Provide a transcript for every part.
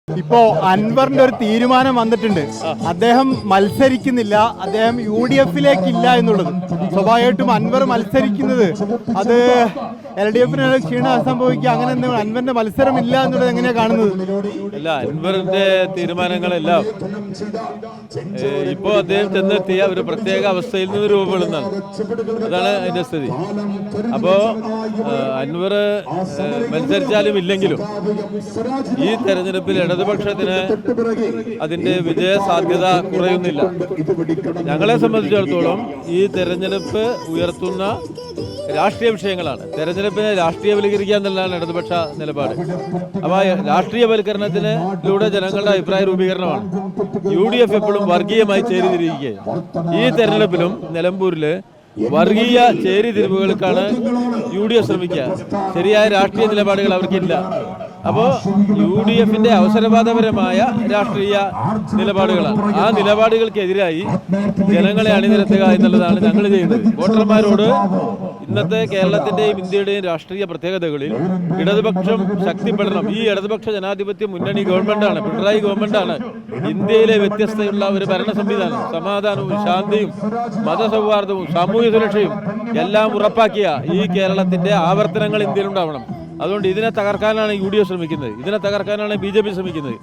ഇപ്പോ അൻവറിന്റെ ഒരു തീരുമാനം വന്നിട്ടുണ്ട്. അദ്ദേഹം മത്സരിക്കുന്നില്ല, അദ്ദേഹം UDF-ലേക്കില്ല എന്നുള്ളത്. സ്വാഭാവികമായിട്ടും അൻവർ മത്സരിക്കുന്നത് അത് LDF ക്ഷീണം സംഭവിക്കുക, അങ്ങനെ എന്തെങ്കിലും അൻവറിന്റെ മത്സരമില്ല എന്നുള്ളത് എങ്ങനെയാണ് കാണുന്നത്? അല്ല, അൻവറിന്റെ തീരുമാനങ്ങളെല്ലാം ഇപ്പോൾ അദ്ദേഹം ചെന്നെത്തിയ ഒരു പ്രത്യേക അവസ്ഥയിൽ നിന്ന് രൂപപ്പെടുന്നതാണ്. അതാണ് അതിന്റെ സ്ഥിതി. അപ്പോ അൻവർ മത്സരിച്ചാലും ഇല്ലെങ്കിലും ഈ തെരഞ്ഞെടുപ്പിൽ ഇടതുപക്ഷത്തിന് അതിന്റെ വിജയ സാധ്യത കുറയുന്നില്ല. ഞങ്ങളെ സംബന്ധിച്ചിടത്തോളം ഈ തെരഞ്ഞെടുപ്പ് ഉയർത്തുന്ന രാഷ്ട്രീയ വിഷയങ്ങളാണ്. തെരഞ്ഞെടുപ്പിനെ രാഷ്ട്രീയവൽക്കരിക്കുക എന്നുള്ളതാണ് ഇടതുപക്ഷ നിലപാട്. അപ്പോൾ രാഷ്ട്രീയവൽക്കരണത്തിലൂടെ ജനങ്ങളുടെ അഭിപ്രായ രൂപീകരണമാണ്. UDF എപ്പോഴും വർഗീയമായി ചേരിതിരിക്കുകയാണ്. ഈ തെരഞ്ഞെടുപ്പിലും നിലമ്പൂരിൽ വർഗീയ ചേരിതിരിവുകൾക്കാണ് UDF ശ്രമിക്കുക. ശരിയായ രാഷ്ട്രീയ നിലപാടുകൾ അവർക്കില്ല. അപ്പോൾ UDF-ന്റെ അവസരവാദപരമായ രാഷ്ട്രീയ നിലപാടുകളാണ്. ആ നിലപാടുകൾക്കെതിരായി ജനങ്ങളെ അണിനിരത്തുക എന്നുള്ളതാണ് ഞങ്ങൾ ചെയ്യുന്നത്. വോട്ടർമാരോട് ഇന്നത്തെ കേരളത്തിന്റെയും ഇന്ത്യയുടെയും രാഷ്ട്രീയ പ്രത്യേകതകളിൽ ഇടതുപക്ഷം ശക്തിപ്പെടണം. ഈ ഇടതുപക്ഷ ജനാധിപത്യ മുന്നണി ഗവൺമെന്റാണ്, പിണറായി ഗവൺമെന്റാണ് ഇന്ത്യയിലെ വ്യത്യസ്തയുള്ള ഒരു ഭരണ സംവിധാനം. സമാധാനവും ശാന്തിയും മതസൗഹാർദ്ദവും സാമൂഹ്യ സുരക്ഷയും എല്ലാം ഉറപ്പാക്കിയ ഈ കേരളത്തിന്റെ ആവർത്തനങ്ങൾ ഇന്ത്യയിൽ ഉണ്ടാവണം. അതുകൊണ്ട് ഇതിനെ തകർക്കാനാണ് UDF ശ്രമിക്കുന്നത്, ഇതിനെ തകർക്കാനാണ് BJP ശ്രമിക്കുന്നത്.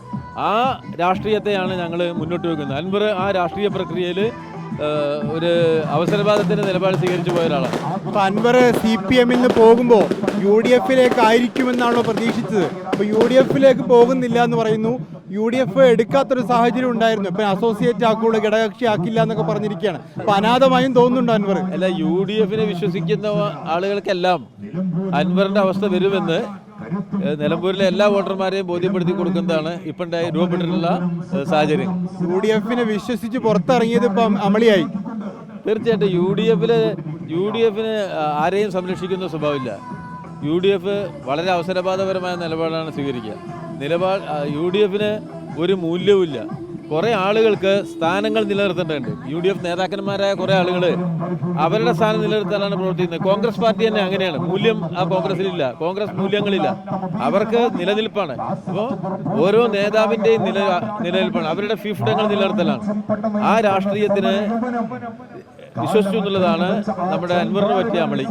ആ രാഷ്ട്രീയത്തെയാണ് ഞങ്ങൾ മുന്നോട്ട് വെക്കുന്നത്. അൻവർ ആ രാഷ്ട്രീയ പ്രക്രിയയിൽ ഒരു അവസരവാദത്തിന്റെ നിലപാട് സ്വീകരിച്ചു പോയ ഒരാളാണ്. അപ്പൊ അൻവർ CPM-ൽ നിന്ന് പോകുമ്പോൾ UDF-ലേക്ക് ആയിരിക്കുമെന്നാണോ പ്രതീക്ഷിച്ചത്? അപ്പൊ UDF-ലേക്ക് പോകുന്നില്ല എന്ന് പറയുന്നു. UDF എടുക്കാത്തൊരു സാഹചര്യം ഉണ്ടായിരുന്നു. ഇപ്പൊ അസോസിയേറ്റ് ആക്കുള്ളൂ, ഘടകകക്ഷി ആക്കില്ല എന്നൊക്കെ പറഞ്ഞിരിക്കുകയാണ്. അപ്പൊ അനാഥമായും തോന്നുന്നുണ്ടോ അൻവർ? അല്ല, UDF-നെ വിശ്വസിക്കുന്ന ആളുകൾക്കെല്ലാം അൻവറിന്റെ അവസ്ഥ വരുമെന്ന് നിലമ്പൂരിലെ എല്ലാ വോട്ടർമാരെയും ബോധ്യപ്പെടുത്തി കൊടുക്കുന്നതാണ് ഇപ്പം രൂപപ്പെട്ടിട്ടുള്ള സാഹചര്യം. UDF-നെ വിശ്വസിച്ച് പുറത്തിറങ്ങിയത് ഇപ്പം അമളിയായി. തീർച്ചയായിട്ടും UDF-ന് ആരെയും സംരക്ഷിക്കുന്ന സ്വഭാവമില്ല. UDF വളരെ അവസരവാദപരമായ നിലപാടാണ് സ്വീകരിക്കുക. UDF-ന് ഒരു മൂല്യവുമില്ല. കുറേ ആളുകൾക്ക് സ്ഥാനങ്ങൾ നിലനിർത്തേണ്ടതുണ്ട്. UDF നേതാക്കന്മാരായ കുറേ ആളുകൾ അവരുടെ സ്ഥാനം നിലനിർത്താനാണ് പ്രവർത്തിക്കുന്നത്. കോൺഗ്രസ് പാർട്ടി തന്നെ അങ്ങനെയാണ്. മൂല്യം ആ കോൺഗ്രസിലില്ല, കോൺഗ്രസ് മൂല്യങ്ങളില്ല. അവർക്ക് നിലനിൽപ്പാണ്. അപ്പോൾ ഓരോ നേതാവിൻ്റെയും നിലനിൽപ്പാണ്, അവരുടെ ഫിഫ്ഡങ്ങൾ നിലനിർത്തലാണ്. ആ രാഷ്ട്രീയത്തിന് വിശ്വസിച്ചു എന്നുള്ളതാണ് നമ്മുടെ അൻവറിന് പറ്റിയ അമളി.